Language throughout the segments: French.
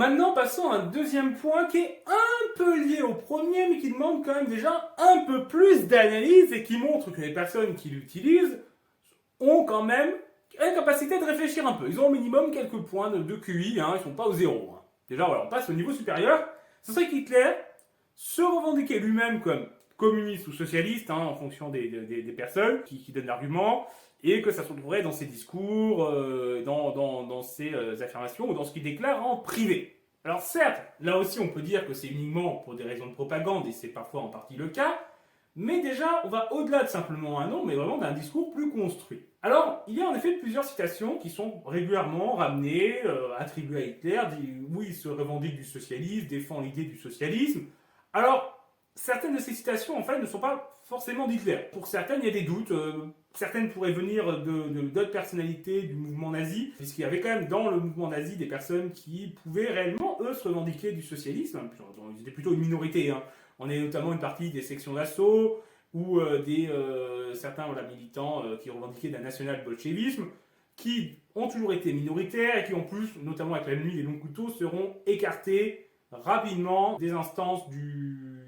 Maintenant, passons à un deuxième point qui est un peu lié au premier, mais qui demande quand même déjà un peu plus d'analyse et qui montre que les personnes qui l'utilisent ont quand même la capacité de réfléchir un peu. Ils ont au minimum quelques points de QI, hein, ils ne sont pas au zéro. Hein. Déjà, voilà, on passe au niveau supérieur. Ce serait qu'Hitler se revendiquait lui-même comme communiste ou socialiste, hein, en fonction des personnes qui donnent l'argument, et que ça se retrouverait dans ses discours, dans ses affirmations ou dans ce qu'il déclare en privé. Alors certes, là aussi on peut dire que c'est uniquement pour des raisons de propagande, et c'est parfois en partie le cas, mais déjà on va au-delà de simplement un nom, mais vraiment d'un discours plus construit. Alors, il y a en effet plusieurs citations qui sont régulièrement ramenées, attribuées à Hitler, où il se revendique du socialisme, défend l'idée du socialisme. Alors, certaines de ces citations, en fait, ne sont pas forcément d'Hitler. Pour certaines, il y a des doutes. Certaines pourraient venir d'autres personnalités du mouvement nazi, puisqu'il y avait quand même dans le mouvement nazi des personnes qui pouvaient réellement, eux, se revendiquer du socialisme. Ils étaient plutôt une minorité. Hein. On est notamment une partie des sections d'assaut, ou certains militants qui revendiquaient d'un national-bolchevisme, qui ont toujours été minoritaires et qui, en plus, notamment avec la nuit des longs couteaux, seront écartés rapidement des instances du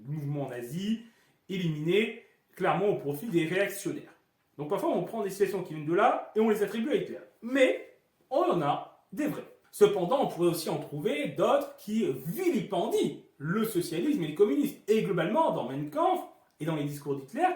mouvement nazi, éliminés clairement au profit des réactionnaires. Donc parfois on prend des situations qui viennent de là et on les attribue à Hitler. Mais on en a des vrais. Cependant, on pourrait aussi en trouver d'autres qui vilipendient le socialisme et le communisme. Et globalement, dans Mein Kampf et dans les discours d'Hitler,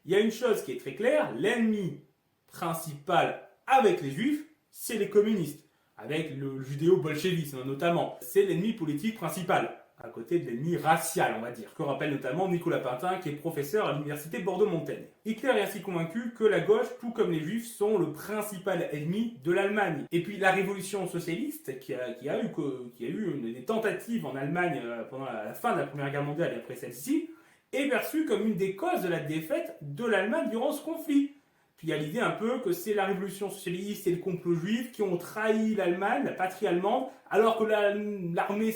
il y a une chose qui est très claire, l'ennemi principal avec les juifs, c'est les communistes. Avec le judéo-bolchevisme notamment. C'est l'ennemi politique principal, à côté de l'ennemi racial, on va dire. Ce que rappelle notamment Nicolas Pintin, qui est professeur à l'université Bordeaux-Montaigne. Hitler est ainsi convaincu que la gauche, tout comme les juifs, sont le principal ennemi de l'Allemagne. Et puis la révolution socialiste, qui a eu des tentatives en Allemagne pendant la fin de la Première Guerre mondiale et après celle-ci, est perçue comme une des causes de la défaite de l'Allemagne durant ce conflit. Puis il y a l'idée un peu que c'est la révolution socialiste et le complot juif qui ont trahi l'Allemagne, la patrie allemande, alors que l'armée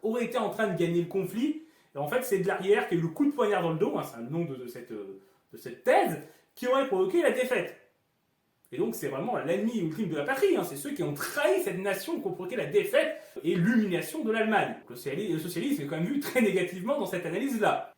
aurait été en train de gagner le conflit. Et en fait, c'est de l'arrière qui a eu le coup de poignard dans le dos, hein, c'est le nom de cette thèse, qui aurait provoqué la défaite. Et donc c'est vraiment l'ennemi ultime de la patrie, hein, c'est ceux qui ont trahi cette nation qui ont provoqué la défaite et l'humiliation de l'Allemagne. Le socialisme est quand même vu très négativement dans cette analyse-là.